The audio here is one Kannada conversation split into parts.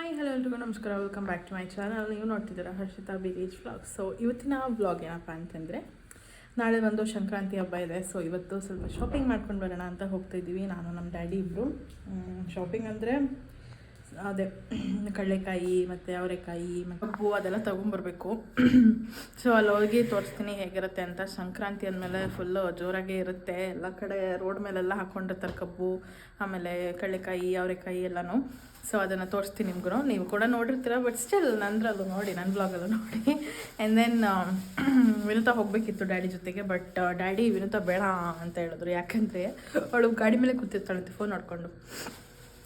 ಹಾಯ್ ಹಲೋ ಎಲ್ರಿಗೂ ನಮಸ್ಕಾರ, welcome back to my channel. ನೀವು ನೋಡ್ತಿದ್ದೀರಾ ಹರ್ಷಿತಾ ವಿಲೇಜ್ ವ್ಲಾಗ್. ಸೊ ಇವತ್ತಿನ ವ್ಲಾಗ್ ಏನಪ್ಪ ಅಂತಂದರೆ, ನಾಳೆ ಒಂದು ಸಂಕ್ರಾಂತಿ ಹಬ್ಬ ಇದೆ. ಸೊ ಇವತ್ತು ಸ್ವಲ್ಪ ಶಾಪಿಂಗ್ ಮಾಡ್ಕೊಂಡು ಬರೋಣ ಅಂತ ಹೋಗ್ತಾಯಿದ್ದೀವಿ, ನಾನು ನಮ್ಮ ಡ್ಯಾಡಿ ಇಬ್ಬರು. ಶಾಪಿಂಗ್ ಅಂದರೆ ಅದೇ ಕಡಲೆಕಾಯಿ ಮತ್ತು ಅವರೆಕಾಯಿ ಮತ್ತು ಹೂವು ಅದೆಲ್ಲ ತೊಗೊಂಬರ್ಬೇಕು. ಸೊ ಅಲ್ಲಿ ಹೋಗಿ ತೋರಿಸ್ತೀನಿ ಹೇಗಿರುತ್ತೆ ಅಂತ. ಸಂಕ್ರಾಂತಿ ಅಂದಮೇಲೆ ಫುಲ್ಲು ಜೋರಾಗೇ ಇರುತ್ತೆ. ಎಲ್ಲ ಕಡೆ ರೋಡ್ ಮೇಲೆಲ್ಲ ಹಾಕ್ಕೊಂಡಿರ್ತಾರೆ ಕಬ್ಬು, ಆಮೇಲೆ ಕಡಲೆಕಾಯಿ ಅವರೆಕಾಯಿ ಎಲ್ಲನೂ. ಸೊ ಅದನ್ನು ತೋರಿಸ್ತೀನಿ ನಿಮ್ಗೂ, ನೀವು ಕೂಡ ನೋಡಿರ್ತೀರ. ಬಟ್ ಸ್ಟಿಲ್ ನಂದ್ರಲ್ಲೂ ನೋಡಿ, ನನ್ನ ಬ್ಲಾಗಲ್ಲೂ ನೋಡಿ. ಆ್ಯಂಡ್ ದೆನ್ ವಿನುತಾ ಹೋಗಬೇಕಿತ್ತು ಡ್ಯಾಡಿ ಜೊತೆಗೆ. ಬಟ್ ಡ್ಯಾಡಿ ವಿನುತಾ ಬೇಡ ಅಂತ ಹೇಳಿದ್ರು. ಯಾಕಂದರೆ ಅವಳು ಗಾಡಿ ಮೇಲೆ ಕೂತಿರ್ತಾಳಂತೆ ಫೋನ್ ನೋಡಿಕೊಂಡು.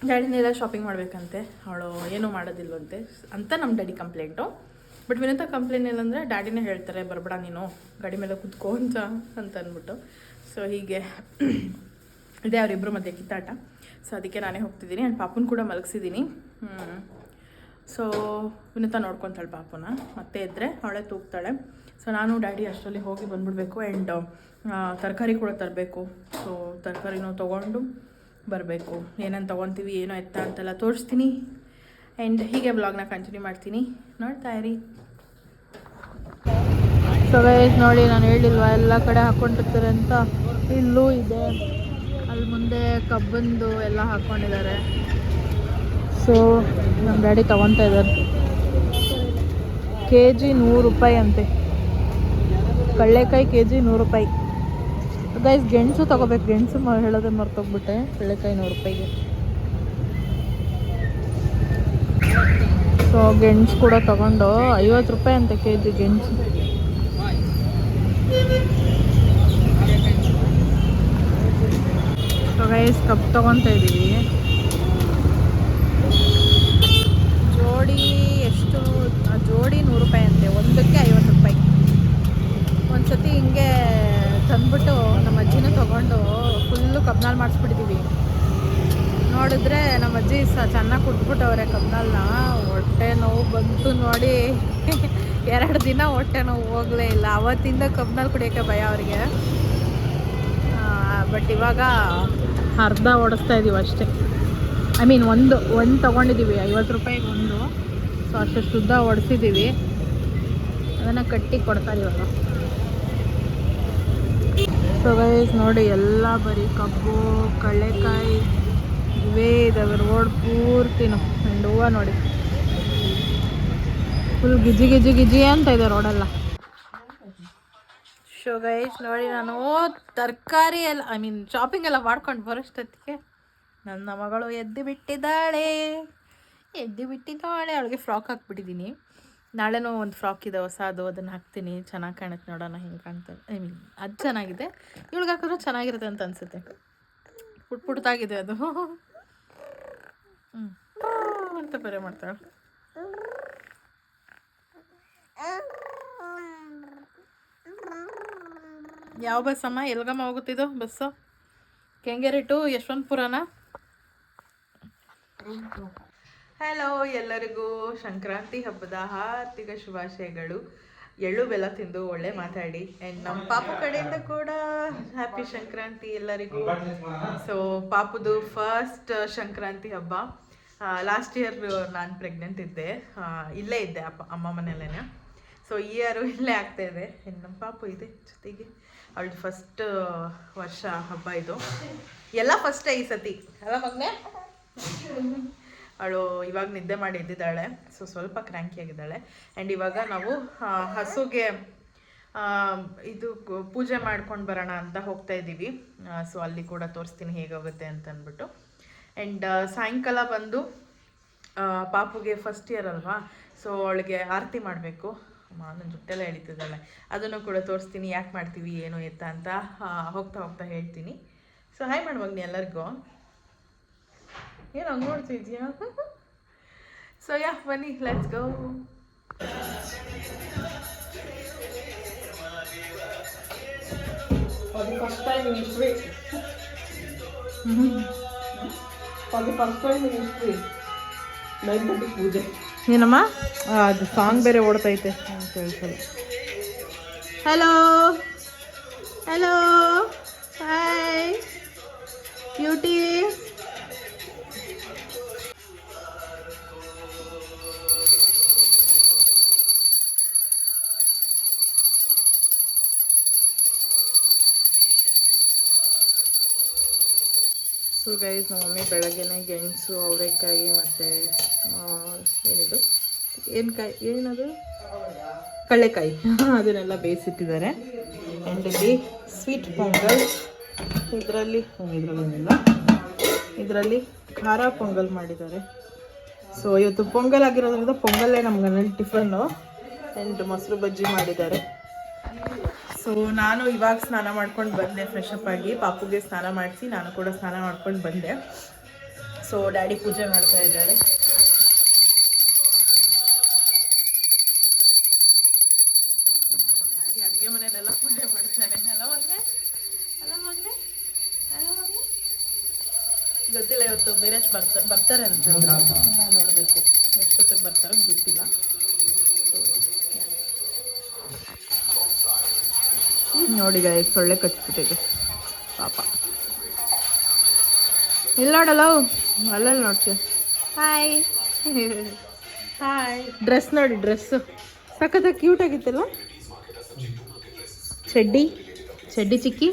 ಡ್ಯಾಡಿನೆಲ್ಲ ಶಾಪಿಂಗ್ ಮಾಡಬೇಕಂತೆ, ಅವಳು ಏನೂ ಮಾಡೋದಿಲ್ವಂತೆ ಅಂತ ನಮ್ಮ daddy complaint. But Vinutha complaint ಏನಂದರೆ ಡ್ಯಾಡಿನೇ ಹೇಳ್ತಾರೆ ಬರಬೇಡ ನೀನು ಗಾಡಿ ಮೇಲೆ ಕೂತ್ಕೋ ಅಂತ ಅಂದ್ಬಿಟ್ಟು. ಸೊ ಹೀಗೆ ಇದೇ ಅವರಿಬ್ಬರು ಮಧ್ಯೆ ಕಿತ್ತಾಟ. ಸೊ ಅದಕ್ಕೆ ನಾನೇ ಹೋಗ್ತಿದ್ದೀನಿ. ಆ್ಯಂಡ್ ಪಾಪುನ ಕೂಡ ಮಲಗಿಸಿದ್ದೀನಿ. ಸೊ ವಿನುತಾ ನೋಡ್ಕೊತಾಳೆ ಪಾಪುನ, ಮತ್ತೆ ಇದ್ದರೆ ಅವಳೇ ತೂಗ್ತಾಳೆ. ಸೊ ನಾನು ಡ್ಯಾಡಿ ಅಷ್ಟರಲ್ಲಿ ಹೋಗಿ ಬಂದುಬಿಡ್ಬೇಕು. ಆ್ಯಂಡ್ ತರಕಾರಿ ಕೂಡ ತರಬೇಕು. ಸೊ ತರಕಾರಿನೂ ತೊಗೊಂಡು ಬರಬೇಕು. ಏನೇನು ತೊಗೊತೀವಿ ಏನೋ ಎತ್ತ ಅಂತೆಲ್ಲ ತೋರಿಸ್ತೀನಿ. ಆ್ಯಂಡ್ ಹೀಗೆ ಬ್ಲಾಗ್ನ ಕಂಟಿನ್ಯೂ ಮಾಡ್ತೀನಿ, ನೋಡ್ತಾ ಇರಿ. ಸೊ ಗೈಸ್ ನೋಡಿ, ನಾನು ಹೇಳಿಲ್ವಾ ಎಲ್ಲ ಕಡೆ ಹಾಕ್ಕೊಂಡಿರ್ತಾರೆ ಅಂತ. ಇಲ್ಲೂ ಇದೆ, ಅಲ್ಲಿ ಮುಂದೆ ಕಬ್ಬಂದು ಎಲ್ಲ ಹಾಕ್ಕೊಂಡಿದ್ದಾರೆ. ಸೊ ನಮ್ಮ ಡ್ಯಾಡಿ ತೊಗೊತಾ ಇದ್ದಾರೆ. KG 100 ರೂಪಾಯಿ ಅಂತೆ, ಕಡಲೆಕಾಯಿ KG 100 ರೂಪಾಯಿ. ಗೈಸ್ ಗೆಣಸು ತೊಗೋಬೇಕು, ಗೆಣಸು ಹೇಳೋದೇ ಮರ್ತೋಗ್ಬಿಟ್ಟೆ. ಕಡಲೆಕಾಯಿ 100 ರೂಪಾಯಿಗೆ. ಸೊ ಗೆಣಸು ಕೂಡ ತೊಗೊಂಡು 50 ರೂಪಾಯಿ ಅಂತೆ KG ಗೆಣಸು. ಸೊ ಗೈಸ್ ಕಪ್ ತೊಗೊತಾ ಇದ್ದೀವಿ. ಜೋಡಿ ಎಷ್ಟು? ಜೋಡಿ 100 ರೂಪಾಯಿ ಅಂತೆ, ಒಂದಕ್ಕೆ 50 ರೂಪಾಯಿ. ಒಂದು ಸತಿ ಹಿಂಗೆ ತಂದ್ಬಿಟ್ಟು ನಮ್ಮ ಅಜ್ಜಿನ ತೊಗೊಂಡು ಫುಲ್ಲು ಕಬ್ನಾಲ್ ಮಾಡಿಸ್ಬಿಟ್ಟಿದ್ದೀವಿ. ನೋಡಿದ್ರೆ ನಮ್ಮ ಅಜ್ಜಿ ಚೆನ್ನಾಗಿ ಕುಟ್ಬಿಟ್ಟವ್ರೆ ಕಬ್ನಾಲ್ನ. ಹೊಟ್ಟೆ ನೋವು ಬಂತು ನೋಡಿ. 2 ದಿನ ಹೊಟ್ಟೆ ನೋವು ಹೋಗಲೇ ಇಲ್ಲ. ಅವತ್ತಿಂದ ಕಬ್ನಾಲ್ ಕುಡಿಯೋಕ್ಕೆ ಭಯ ಅವರಿಗೆ. ಬಟ್ ಇವಾಗ ಅರ್ಧ ಓಡಿಸ್ತಾ ಇದ್ದೀವಿ ಅಷ್ಟೇ. ಐ ಮೀನ್ ಒಂದು ತೊಗೊಂಡಿದ್ದೀವಿ 50 ರೂಪಾಯಿಗೆ ಒಂದು. ಸೊ ಅಷ್ಟು ಶುದ್ಧ ಓಡಿಸಿದ್ದೀವಿ. ಅದನ್ನು ಕಟ್ಟಿ ಕೊಡ್ತಾರೆ ಇವಾಗ. ಸೊ ಗೈಸ್ ನೋಡಿ, ಎಲ್ಲ ಬರೀ ಕಬ್ಬು ಕಡಲೆಕಾಯಿ ಇವೇ ಇದಾವೆ ರೋಡ್ ಪೂರ್ತಿನೂ. ಆ್ಯಂಡ್ ಹೂವು ನೋಡಿ ಫುಲ್ ಗಿಜಿ ಗಿಜಿ ಗಿಜಿ ಅಂತ ಇದೆ ರೋಡೆಲ್ಲ. ಸೊ ಗೈಸ್ ನೋಡಿ, ನಾನು ತರಕಾರಿ ಎಲ್ಲ ಐ ಮೀನ್ ಶಾಪಿಂಗ್ ಎಲ್ಲ ಮಾಡ್ಕೊಂಡು ಬರೋಷ್ಟೊತ್ತಿಗೆ ನನ್ನ ಮಗಳು ಎದ್ದು ಬಿಟ್ಟಿದ್ದಾಳೆ. ಅವಳಿಗೆ ಫ್ರಾಕ್ ಹಾಕ್ಬಿಟ್ಟಿದ್ದೀನಿ. ನಾಳೆನೂ ಒಂದು ಫ್ರಾಕ್ ಇದೆ ಹೊಸದು, ಅದನ್ನು ಹಾಕ್ತೀನಿ. ಚೆನ್ನಾಗಿ ಕಾಣುತ್ತೆ, ನೋಡೋಣ ಹೆಂಗೆ ಕಾಣ್ತದೆ. ಐ ಮೀನ್ ಅದು ಚೆನ್ನಾಗಿದೆ, ಇವಳಿಗೆ ಹಾಕಿದ್ರೆ ಚೆನ್ನಾಗಿರುತ್ತೆ ಅಂತ ಅನಿಸುತ್ತೆ. ಪುಟ್ಟಾಗಿದೆ ಅದು. ಅಂತ ಬೇರೆ ಮಾಡ್ತಾಳೆ. ಯಾವ ಬಸ್ಸಮ್ಮ? ಎಲ್ಗಮ್ಮ ಹೋಗುತ್ತಿದ್ದು ಬಸ್ಸು? ಕೆಂಗೇರಿ ಟು ಯಶವಂತಪುರನಾ? ಹಲೋ, ಎಲ್ಲರಿಗೂ ಸಂಕ್ರಾಂತಿ ಹಬ್ಬದ ಹಾರ್ದಿಕ ಶುಭಾಶಯಗಳು. ಎಳ್ಳು ಬೆಲ್ಲ ತಿಂದು ಒಳ್ಳೆ ಮಾತಾಡಿ. ಆ್ಯಂಡ್ ನಮ್ಮ ಪಾಪು ಕಡೆಯಿಂದ ಕೂಡ ಹ್ಯಾಪಿ ಸಂಕ್ರಾಂತಿ ಎಲ್ಲರಿಗೂ. ಸೊ ಪಾಪುದು ಫಸ್ಟ್ ಸಂಕ್ರಾಂತಿ ಹಬ್ಬ. ಲಾಸ್ಟ್ ಇಯರ್ ನಾನು ಪ್ರೆಗ್ನೆಂಟ್ ಇದ್ದೆ, ಇಲ್ಲೇ ಇದ್ದೆ ಅಮ್ಮ ಮನೆಯಲ್ಲೇ. ಸೊ ಈ ಇಯರು ಇಲ್ಲೇ ಆಗ್ತಾಯಿದೆ. ಆ್ಯಂಡ್ ನಮ್ಮ ಪಾಪು ಇದೆ ಜೊತೆಗೆ. ಅವಳು ಫಸ್ಟ್ ವರ್ಷ ಹಬ್ಬ ಇದು. ಎಲ್ಲ ಫಸ್ಟೇ ಈ ಸತಿ ಅಲ್ಲ ಮಗನೇ? ಅವಳು ಇವಾಗ ನಿದ್ದೆ ಮಾಡಿ ಎದ್ದಿದ್ದಾಳೆ. ಸೊ ಸ್ವಲ್ಪ ಕ್ರ್ಯಾಂಕಿಯಾಗಿದ್ದಾಳೆ. ಆ್ಯಂಡ್ ಇವಾಗ ನಾವು ಹಸುಗೆ ಇದು ಪೂಜೆ ಮಾಡ್ಕೊಂಡು ಬರೋಣ ಅಂತ ಹೋಗ್ತಾ ಇದ್ದೀವಿ. ಸೊ ಅಲ್ಲಿ ಕೂಡ ತೋರಿಸ್ತೀನಿ ಹೇಗಾಗುತ್ತೆ ಅಂತ ಅಂದ್ಬಿಟ್ಟು. ಆ್ಯಂಡ್ ಸಾಯಂಕಾಲ ಬಂದು ಪಾಪುಗೆ ಫಸ್ಟ್ ಇಯರ್ ಅಲ್ವಾ, ಸೊ ಅವಳಿಗೆ ಆರತಿ ಮಾಡಬೇಕು. ನನ್ನ ಜುಟ್ಟೆಲ್ಲ ಎಳಿತಿದ್ದಾಳೆ. ಅದನ್ನು ಕೂಡ ತೋರಿಸ್ತೀನಿ, ಯಾಕೆ ಮಾಡ್ತೀವಿ ಏನು ಎತ್ತ ಅಂತ ಹೋಗ್ತಾ ಹೇಳ್ತೀನಿ. ಸೊ ಹಾಯ್ ಮಾಡುವಾಗ ನೀ ಎಲ್ಲರಿಗೂ ಏನು ಹಂಗೆ ನೋಡ್ತಿದ್ಯಾ? ಸೊ ಯಾ ಬನ್ನಿ, let's go. First time in history 9:30 ಪೂಜೆ. ಏನಮ್ಮ ಅದು ಸಾಂಗ್ ಬೇರೆ ಓಡ್ತೈತೆ ಅಂತ ಹೇಳ್ತಾರೆ. Hello hello hi beauty. Guys ನಮ್ಮ ಮಮ್ಮಿ ಬೆಳಗ್ಗೆನೆ ಗೆಣಸು ಅವರೆಕಾಯಿ ಮತ್ತು ಏನಿದು ಏನದು ಕಡಲೆಕಾಯಿ ಅದನ್ನೆಲ್ಲ ಬೇಯಿಸಿಟ್ಟಿದ್ದಾರೆ. ಆ್ಯಂಡ್ ಇಲ್ಲಿ ಸ್ವೀಟ್ ಪೊಂಗಲ್, ಇದರಲ್ಲಿ ಖಾರ ಪೊಂಗಲ್ ಮಾಡಿದ್ದಾರೆ. ಸೊ ಇವತ್ತು ಪೊಂಗಲ್ ಆಗಿರೋದ್ರಿಂದ ಪೊಂಗಲ್ಲೇ ನಮ್ಗೆ ಟಿಫನ್ನು. ಆ್ಯಂಡ್ ಮೊಸರು ಬಜ್ಜಿ ಮಾಡಿದ್ದಾರೆ. ಸೊ ನಾನು ಇವಾಗ ಸ್ನಾನ ಮಾಡ್ಕೊಂಡು ಬಂದೆ, ಫ್ರೆಶ್ ಅಪ್ ಆಗಿ ಪಾಪುಗೆ ಸ್ನಾನ ಮಾಡಿಸಿ ನಾನು ಕೂಡ ಸ್ನಾನ ಮಾಡ್ಕೊಂಡು ಬಂದೆ. ಸೊ ಡ್ಯಾಡಿ ಪೂಜೆ ಮಾಡ್ತಾ ಇದ್ದಾರೆ. ಡ್ಯಾಡಿ ಅಡುಗೆ ಮನೆಯಲ್ಲೆಲ್ಲ ಪೂಜೆ ಮಾಡ್ತಾರೆ. ಅಲ್ಲ ಮಗನೆ ಗೊತ್ತಿಲ್ಲ, ಇವತ್ತು ಬೇರೆ ಬರ್ತಾರೆ ಅಂತ ನೋಡಬೇಕು, ಎಷ್ಟೊತ್ತಿಗೆ ಬರ್ತಾರೋ ಗೊತ್ತಿಲ್ಲ. ನೋಡಿ ಗಾಯ ಸೊಳ್ಳೆ ಕಚ್ಬಿಟ್ಟಿದೆ ಪಾಪ. ಇಲ್ಲಿ ನೋಡಲ್ಲ ಅಲ್ಲಲ್ಲಿ ನೋಡ್ತೀಯ. Hi hi. ಡ್ರೆಸ್ ನೋಡಿ, ಡ್ರೆಸ್ಸು ಸಖತ್ತಾಗಿ ಕ್ಯೂಟ್ ಆಗಿತ್ತಲ್ಲ. ಚಡ್ಡಿ ಚಿಕ್ಕಿ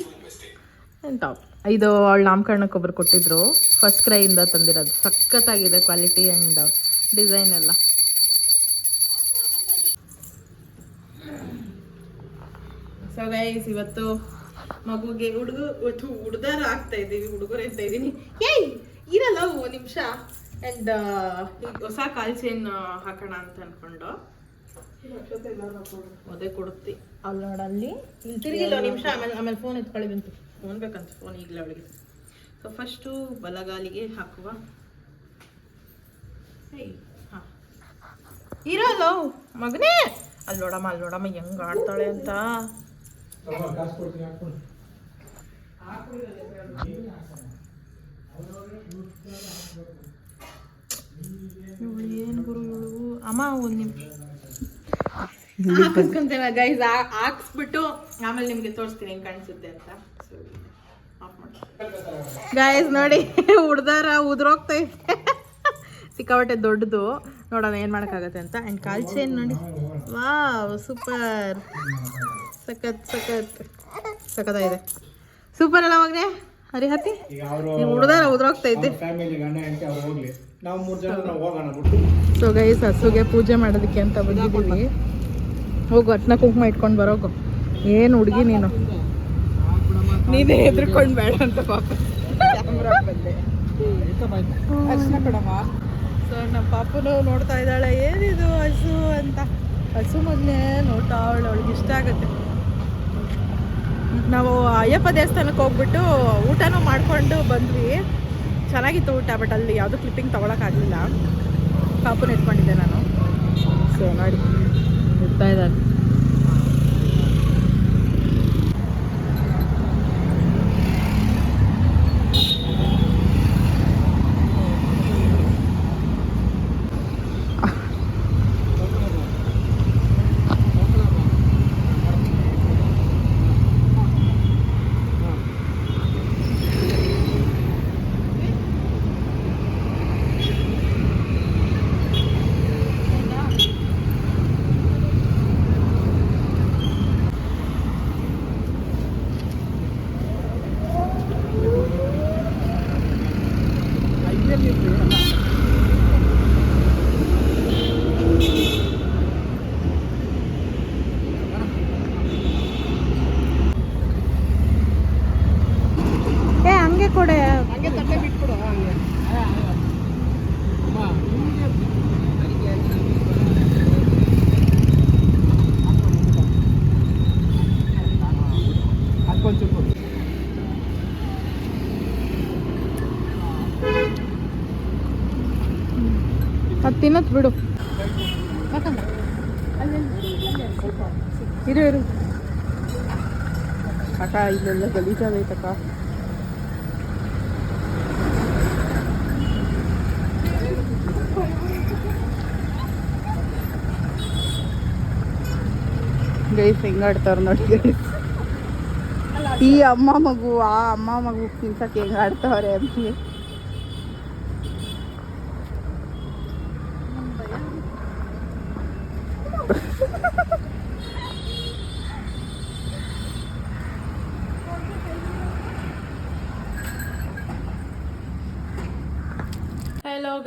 ಟಾಪ್. ಇದು ಅವಳು ನಾಮಕರಣಕ್ಕೆ ಒಬ್ರು ಕೊಟ್ಟಿದ್ರು, ಫಸ್ಟ್ ಕ್ರೈಯಿಂದ ತಂದಿರೋದು. ಸಖತ್ತಾಗಿದೆ ಕ್ವಾಲಿಟಿ ಆ್ಯಂಡ್ ಡಿಸೈನ್ ಎಲ್ಲ. ಸೊ ಗೈಸ್ ಇವತ್ತು ಮಗುಗೆ ಹುಡುಗರು ಆಗ್ತಾ ಇದ್ದೀವಿ, ಹುಡುಗರು ಅಂತ ಇದ್ದೀನಿ. ಏಯ್ ಇರಲ್ಲ ಒಂದು ನಿಮಿಷ. ಆ್ಯಂಡ್ ಈಗ ಹೊಸ ಕಾಲ್ ಚೈನ್ ಹಾಕೋಣ ಅಂತ ಅಂದ್ಕೊಂಡು ಅದೇ ಕೊಡುತ್ತಿ ಅಲ್ಲಿ ನೋಡಲ್ಲಿ ತಿರುಗಿಲ್ಲ ಒಂದು ನಿಮಿಷ. ಆಮೇಲೆ ಫೋನ್ ಎತ್ಕೊಳ್ಳಿ ಬಂತು, ಫೋನ್ ಬೇಕಂತ ಫೋನ್ ಈಗಲೇ ಅವಳಿಗೆ. ಸೊ ಫಸ್ಟು ಬಲಗಾಲಿಗೆ ಹಾಕುವ. ಏಯ್ ಹಾಂ ಇರಲ್ಲ ಮಗನೇ. ಅಲ್ಲಿ ನೋಡಮ್ಮ ಹೆಂಗೆ ಆಡ್ತಾಳೆ ಅಂತ. ಏನು ಗುರು ಇವಳು. ಅಮ್ಮ ಒಂದು ನಿಮಿಷ ಹಾಕಿಸ್ಕೊಂತೇವೆ ಗೈಸ್, ಹಾಕ್ಸ್ಬಿಟ್ಟು ಆಮೇಲೆ ನಿಮಗೆ ತೋರಿಸ್ತೀನಿ ಹೆಂಗೆ ಕಾಣಿಸುತ್ತೆ ಅಂತ. ಗೈಸ್ ನೋಡಿ ಉದ್ರೋಗ್ತೈತೆ ಸಿಕ್ಕಾಪಟ್ಟೆ ದೊಡ್ಡದು. ನೋಡೋಣ ಏನು ಮಾಡೋಕ್ಕಾಗತ್ತೆ ಅಂತ. ಆ್ಯಂಡ್ ಕಾಲ್ ಚೈನ್ ನೋಡಿ, ವಾವ್ ಸೂಪರ್, ಸಖತ್ತಾಗಿದೆ. ಸೂಪರ್ ಅಲ್ಲ ಮಗನೆ ಹರಿ ಹತ್ತಿ ಉದ್ರೋಗ್ತೈತೆ. ಸೊ ಗೈಸ್ ಹಸುಗೆ ಪೂಜೆ ಮಾಡೋದಕ್ಕೆ ಅಂತ ಬಂದಿದ್ದೀವಿ. ಹೋಗು ಅರ್ಶನ ಕುಂಕುಮ ಇಟ್ಕೊಂಡು ಬರೋಗು. ಏನು ಹುಡುಗಿ ನೀನೇ ಹೆದರ್ಕೊಂಡು ಬೇಡ ಅಂತ ಪಾಪ ಬಂದೆ. ಅರ್ಶನ ಕೊಡಮ್ಮ. ಸೊ ನಮ್ಮ ಪಾಪನು ನೋಡ್ತಾ ಇದ್ದಾಳೆ ಏನಿದು ಹಸು ಅಂತ. ಹಸು ಮೊದಲೇ ನೋಡ್ತಾ ಅವಳಿಗೆ ಇಷ್ಟ ಆಗುತ್ತೆ. ನಾವು ಅಯ್ಯಪ್ಪ ದೇವಸ್ಥಾನಕ್ಕೆ ಹೋಗ್ಬಿಟ್ಟು ಊಟನೂ ಮಾಡಿಕೊಂಡು ಬಂದ್ವಿ. ಚೆನ್ನಾಗಿತ್ತು ಊಟ, ಬಟ್ ಅಲ್ಲಿ ಯಾವುದೂ ಕ್ಲಿಪ್ಪಿಂಗ್ ತೊಗೊಳಕ್ಕಾಗಲಿಲ್ಲ. ಪಾಪುನ ಎತ್ಕೊಂಡಿದ್ದೆ ನಾನು. ಸೊ ನೋಡಿ ಇರ್ತಾ ಇದ್ದಾರೆ. ಅದು ತಿನ್ನತ್ ಬಿಡು. ಇರು ಅಕ್ಕ, ಇಲ್ಲೆಲ್ಲ ಗಲೀಜಾಗೈತಕ್ಕ. ಗೈಸ್ ಹೆಂಗಾಡ್ತಾರ ನೋಡಿ ಗೈಸ್. ಈ ಅಮ್ಮ ಮಗು ಆ ಅಮ್ಮ ಮಗು ತಿನ್ಸಕ್ಕೆ ಹೆಂಗಾಡ್ತಾವ್ರೆ ಅಂತ.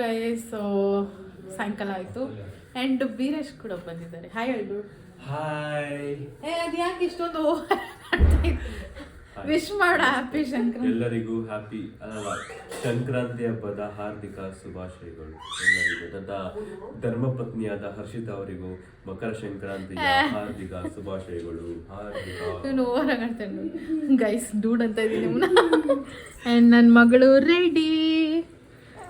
ಗೈಸ್, ಸೊ ಸಾಯಂಕಾಲ ಆಯಿತು ಆ್ಯಂಡ್ ವೀರೇಶ್ ಕೂಡ ಬಂದಿದ್ದಾರೆ. ಹಾಯ್ ಹೇಳ್ಬಿಡು. ಹಾಯ್. ಅದು ಯಾಕೆ ಇಷ್ಟೊಂದು ವಿಶ್ ಮಾಡ ಹ್ಯಾಪಿ ಸಂಕ್ರಾಂತಿ. ಎಲ್ಲರಿಗೂ ಹ್ಯಾಪಿ ಸಂಕ್ರಾಂತಿ ಹಬ್ಬದ ಹಾರ್ದಿಕ ಶುಭಾಶಯಗಳು. ಎಲ್ಲರಿಗೂ ನನ್ನ ಧರ್ಮಪತ್ನಿಯಾದ ಹರ್ಷಿತಾ ಅವರಿಗೂ ಮಕರ ಸಂಕ್ರಾಂತಿಯ ಹಾರ್ದಿಕ ಶುಭಾಶಯಗಳು. ಇವನು ಓವರಾಗ್ತಾನೆ ಗೈಸ್, ಡೂಡ್ ಅಂತ ಇದ್ದೀನಿ ಆ್ಯಂಡ್ ನನ್ನ ಮಗಳು ರೆಡಿ.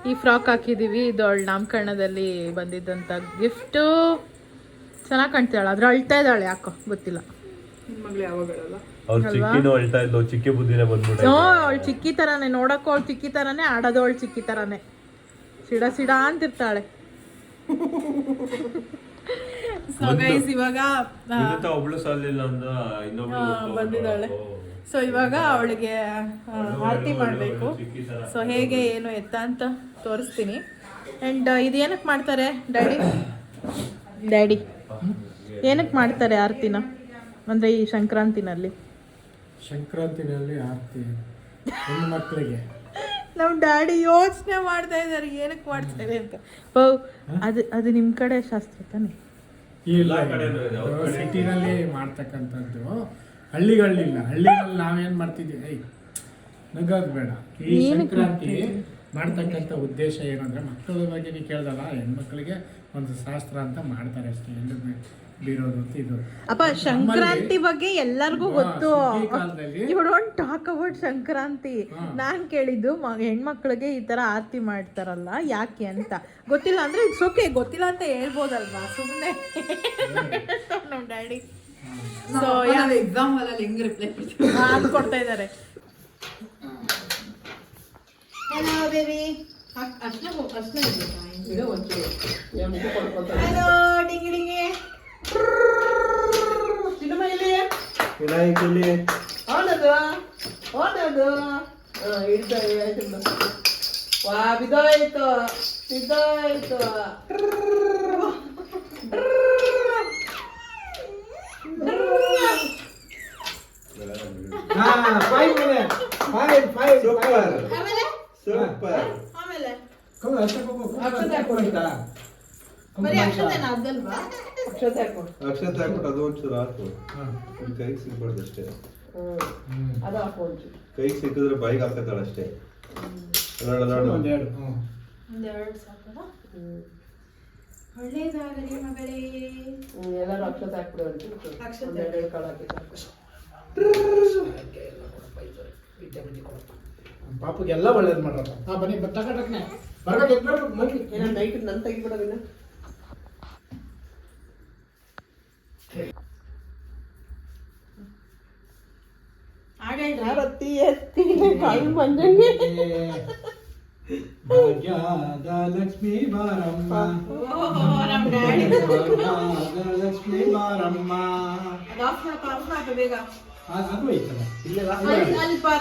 ಈ ಫ್ರಾಕ್ ಹಾಕಿದ್ದೀವಿ, ಇದು ಅವಳು ನಾಮಕರಣದಲ್ಲಿ ಬಂದಿದ್ದಂಥ ಗಿಫ್ಟು. ಚೆನ್ನಾಗಿ ಕಾಣ್ತಾಳೆ, ಆದ್ರೆ ಅಳ್ತಾ ಇದ್ದಾಳೆ ಯಾಕೋ ಗೊತ್ತಿಲ್ಲ. ನಿಮ್ಮ ಮಗಳು ಯಾವಾಗಲ್ಲ ಅವ್ರು ಚಿಕ್ಕಿನೂ ಅಳ್ತಾ ಇದ್ಲು, ಚಿಕ್ಕಿ ಬುದ್ಧಿನೇ ಬಂದ್ಬಿಟ್ಟು. ಅವಳು ಚಿಕ್ಕಿ ಥರನೇ ನೋಡೋಕ್ಕೂ, ಅವಳು ಚಿಕ್ಕಿ ಥರನೇ ಆಡೋದು, ಅವಳು ಚಿಕ್ಕಿ ಥರನೇ ಸಿಡ ಸಿಡ ಅಂತಿರ್ತಾಳೆ. ಇವಾಗ ಒಬ್ಳು ಸಾಲಿಲ್ಲ ಅಂದ ಇನ್ನೊಬ್ಳು ಬಂದಿದ್ದಾಳೆ. ಸೊ ಇವಾಗ ಅವಳಿಗೆ ಆರತಿ ಮಾಡಬೇಕು. ಸೊ ಹೇಗೆ ಏನು ಎತ್ತ ಅಂತ ತೋರಿಸ್ತೀನಿ. ಆ್ಯಂಡ್ ಇದು ಏನಕ್ಕೆ ಮಾಡ್ತಾರೆ ಡ್ಯಾಡಿ ಏನಕ್ಕೆ ಮಾಡ್ತಾರೆ ಆರತಿನ ಅಂದರೆ ಈ ಸಂಕ್ರಾಂತಿನಲ್ಲಿ ಆರತಿ ಹೆಣ್ಣು ಮಕ್ಕಳಿಗೆ ನಮ್ಮ ಡ್ಯಾಡಿ ಯೋಚನೆ ಮಾಡ್ತಾ ಇದ್ದಾರೆ ಏನಕ್ಕೆ ಮಾಡ್ತಾರೆ ಅಂತ. ಅದು ನಿಮ್ಮ ಕಡೆ ಶಾಸ್ತ್ರ ತಾನೆ? ಇಲ್ಲ, ಸಿಟಿನಲ್ಲಿ ಮಾಡ್ತಕ್ಕಂಥದ್ದು. ಹಳ್ಳಿಗಳಿಲ್ಲ. ಹಳ್ಳಿಗಳಲ್ಲಿ ನಾವೇನು ಮಾಡ್ತಿದ್ದೀವಿ, ನಗೋದು ಬೇಡ. ಈ ಸಂಕ್ರಾಂತಿ ಮಾಡ್ತಕ್ಕಂಥ ಉದ್ದೇಶ ಏನಂದ್ರೆ ಮಕ್ಕಳ ಬಗ್ಗೆ ನೀವು ಕೇಳ್ದಲ್ಲ, ಹೆಣ್ಮಕ್ಳಿಗೆ ಒಂದು ಶಾಸ್ತ್ರ ಅಂತ ಮಾಡ್ತಾರೆ ಅಷ್ಟೇ. ಎಲ್ಲೂ ಬೀರೋದು ಅಂತ ಇದು. ಅಪ್ಪ ಸಂಕ್ರಾಂತಿ ಬಗ್ಗೆ ಎಲ್ಲರಿಗೂ ಗೊತ್ತು. You don't talk about Sankranti. ನಾನು ಕೇಳಿದ್ದು ಹೆಣ್ಮಕ್ಳಿಗೆ ಈ ಥರ ಆರತಿ ಮಾಡ್ತಾರಲ್ಲ ಯಾಕೆ ಅಂತ. ಗೊತ್ತಿಲ್ಲ ಅಂದರೆ ಇಟ್ಸ್ ಓಕೆ, ಗೊತ್ತಿಲ್ಲ ಅಂತ ಹೇಳ್ಬೋದಲ್ವಾ ಸುಮ್ಮನೆ ನಮ್ಮ ಡ್ಯಾಡಿ. ಸೊ ಎಕ್ಸಾಮ್ ಅಲ್ಲಿ ಹೆಂಗ್ ರಿಪ್ಲೈ ಕೊಡ್ತಾ ಇದ್ದಾರೆ. Hello baby, hello dinghy dinghy ವಿನಾಯಕಲ್ಲಿ ಓನದು ವಾ ಬಿದ್ದೋಯ್ತು. ಆಮೇಲೆ ಅಕ್ಷತೆ ಹಾಕ್ಬಿಟ್ಟು ಅದು ಒಂಚೂರು ಹಾಕು. ಕೈಗೆ ಸಿಗ್ಬಾರ್ದು ಅಷ್ಟೇ. ಕೈಗೆ ಸಿಕ್ಕಿದ್ರೆ ಬಾಯಿಗೆ ಹಾಕತ್ತಾಳ ಅಷ್ಟೇ. ಒಂದೆರಡು ಸಾಕಲ್ಲ? ಒಳ್ಳೇದಾಗಲಿ ಮಗಳೇ. ಎಲ್ಲರೂ ಅಕ್ಷತೆ ಹಾಕ್ಬಿಡು. ಪಾಪಗೆಲ್ಲ ಒಳ್ಳೇದು ಮಾಡ್ರಪ್ಪ. ಬನ್ನಿ ಟಕಟಕ್ನೆ ನೈಟ್ ನನ್ನ ತೆಗಿಬಿಡೋದಿಲ್ಲ. ಆರತಿ ಎತ್ತಿ ಕಾಳು ಮಂಜಂಗೆ ಭಾಗ್ಯದ ಲಕ್ಷ್ಮೀ ಬಾರಮ್ಮ, ಲಕ್ಷ್ಮೀ ಬಾರಮ್ಮ. ಬೇಗ ಅದು ಐತಲ್ಲ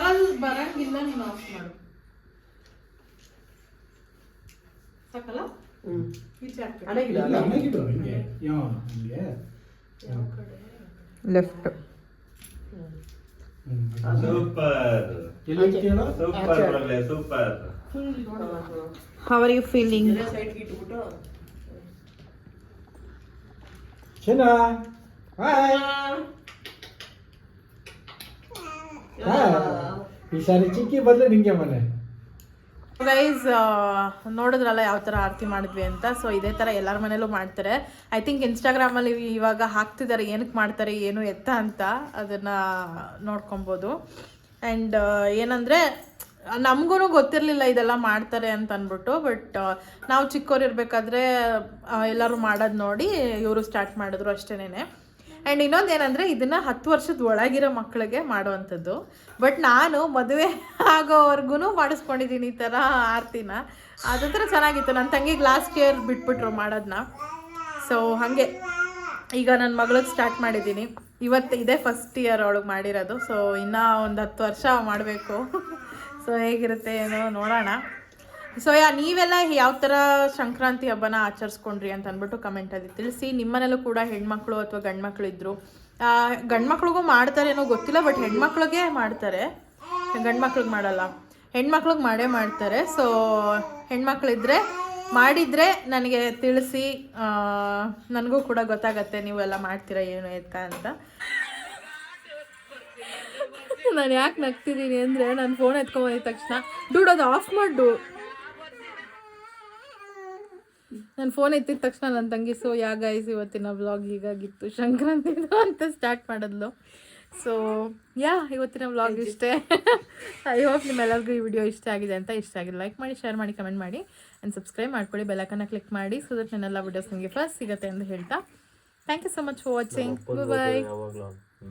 ಅಲ್ಲಿ ಬರಂಗಿಲ್ಲ, ನೀನು ಆಫ್ ಮಾಡು ಸಾಕಲ್ಲ? Left. Super super. How are you feeling? Chena, hi. ಈ ಸಾರಿ ಚಿಕ್ಕಿ ಬದಲು ನಿಂಗೆ ಮನೆ. ಗೈಸ್ ನೋಡಿದ್ರಲ್ಲ ಯಾವ ಥರ ಆರತಿ ಮಾಡಿದ್ವಿ ಅಂತ. ಸೊ ಇದೇ ಥರ ಎಲ್ಲರ ಮನೇಲೂ ಮಾಡ್ತಾರೆ. ಐ ಥಿಂಕ್ ಇನ್ಸ್ಟಾಗ್ರಾಮಲ್ಲಿ ಇವಾಗ ಹಾಕ್ತಿದ್ದಾರೆ ಏನಕ್ಕೆ ಮಾಡ್ತಾರೆ ಏನು ಎತ್ತ ಅಂತ, ಅದನ್ನು ನೋಡ್ಕೊಬೋದು. ಆ್ಯಂಡ್ ಏನಂದರೆ ನಮಗೂ ಗೊತ್ತಿರಲಿಲ್ಲ ಇದೆಲ್ಲ ಮಾಡ್ತಾರೆ ಅಂತ ಅಂದ್ಬಿಟ್ಟು. ಬಟ್ ನಾವು ಚಿಕ್ಕವ್ರು ಇರಬೇಕಾದ್ರೆ ಎಲ್ಲರೂ ಮಾಡೋದು ನೋಡಿ ಇವರು ಸ್ಟಾರ್ಟ್ ಮಾಡಿದ್ರು ಅಷ್ಟೇನೆ. ಆ್ಯಂಡ್ ಇನ್ನೊಂದು ಏನಂದರೆ ಇದನ್ನು 10 ವರ್ಷದ ಒಳಗಿರೋ ಮಕ್ಕಳಿಗೆ ಮಾಡುವಂಥದ್ದು. ಬಟ್ ನಾನು ಮದುವೆ ಆಗೋವರೆಗೂ ಮಾಡಿಸ್ಕೊಂಡಿದ್ದೀನಿ ಈ ಥರ ಆರತಿನ. ಅದೊಂಥರ ಚೆನ್ನಾಗಿತ್ತು. ನನ್ನ ತಂಗಿಗೆ ಲಾಸ್ಟ್ ಇಯರ್ ಬಿಟ್ಬಿಟ್ರು ಮಾಡೋದನ್ನ. ಸೊ ಹಾಗೆ ಈಗ ನನ್ನ ಮಗಳಿಗೆ ಸ್ಟಾರ್ಟ್ ಮಾಡಿದ್ದೀನಿ. ಇದೇ ಫಸ್ಟ್ ಇಯರ್ ಅವಳಿಗೆ ಮಾಡಿರೋದು. ಸೊ ಇನ್ನೂ ಒಂದು 10 ವರ್ಷ ಮಾಡಬೇಕು. ಸೊ ಹೇಗಿರುತ್ತೆ ಏನೋ ನೋಡೋಣ. ಸೊ ನೀವೆಲ್ಲ ಯಾವ ಥರ ಸಂಕ್ರಾಂತಿ ಹಬ್ಬನ ಆಚರಿಸ್ಕೊಂಡ್ರಿ ಅಂತ ಅಂದ್ಬಿಟ್ಟು ಕಮೆಂಟಲ್ಲಿ ತಿಳಿಸಿ. ನಿಮ್ಮನೇಲೂ ಕೂಡ ಹೆಣ್ಮಕ್ಳು ಅಥವಾ ಗಂಡ್ಮಕ್ಳು ಇದ್ದರು. ಗಂಡ್ಮಕ್ಳಿಗೂ ಮಾಡ್ತಾರೇನೋ ಗೊತ್ತಿಲ್ಲ, ಬಟ್ ಹೆಣ್ಮಕ್ಳಿಗೆ ಮಾಡ್ತಾರೆ, ಗಂಡ್ಮಕ್ಳಿಗೆ ಮಾಡಲ್ಲ, ಹೆಣ್ಮಕ್ಳಿಗೆ ಮಾಡೇ ಮಾಡ್ತಾರೆ. ಸೊ ಹೆಣ್ಮಕ್ಳಿದ್ರೆ ಮಾಡಿದರೆ ನನಗೆ ತಿಳಿಸಿ, ನನಗೂ ಕೂಡ ಗೊತ್ತಾಗತ್ತೆ ನೀವೆಲ್ಲ ಮಾಡ್ತೀರಾ ಏನು ಎತ್ತ ಅಂತ. ನಾನು ಯಾಕೆ ನಗ್ತಿದ್ದೀನಿ ಅಂದರೆ ನಾನು ಫೋನ್ ಎತ್ಕೊಂಬಂದಿದ ತಕ್ಷಣ ಡೂಡ್ ಅದು ಆಫ್ ಮಾಡು. ನಾನು ಫೋನ್ ಎತ್ತಿದ ತಕ್ಷಣ ನನ್ನ ತಂಗಿ ಸೊ ಗೈಸ್ ಇವತ್ತಿನ ವ್ಲಾಗ್ ಹೀಗಾಗಿತ್ತು, ಸಂಕ್ರಾಂತಿ ಅಂತ ಸ್ಟಾರ್ಟ್ ಮಾಡಿದ್ಲು. ಸೊ ಇವತ್ತಿನ ವ್ಲಾಗ್ ಇಷ್ಟೇ. ಐ ಹೋಪ್ ನಿಮ್ಮೆಲ್ಲರಿಗೂ ಈ ವಿಡಿಯೋ ಇಷ್ಟ ಆಗಿದೆ ಅಂತ. ಇಷ್ಟ ಆಗಿದೆ ಲೈಕ್ ಮಾಡಿ, ಶೇರ್ ಮಾಡಿ, ಕಮೆಂಟ್ ಮಾಡಿ ಆ್ಯಂಡ್ ಸಬ್ಸ್ಕ್ರೈಬ್ ಮಾಡ್ಕೊಳ್ಳಿ. ಬೆಲ್ಲೈಕನ್ನ ಕ್ಲಿಕ್ ಮಾಡಿ ಸೊ ದಟ್ ನನ್ನೆಲ್ಲ ವಿಡಿಯೋಸ್ ನಿಮಗೆ ಫಸ್ಟ್ ಸಿಗುತ್ತೆ ಅಂತ ಹೇಳ್ತಾ thank you so much for watching. Bye.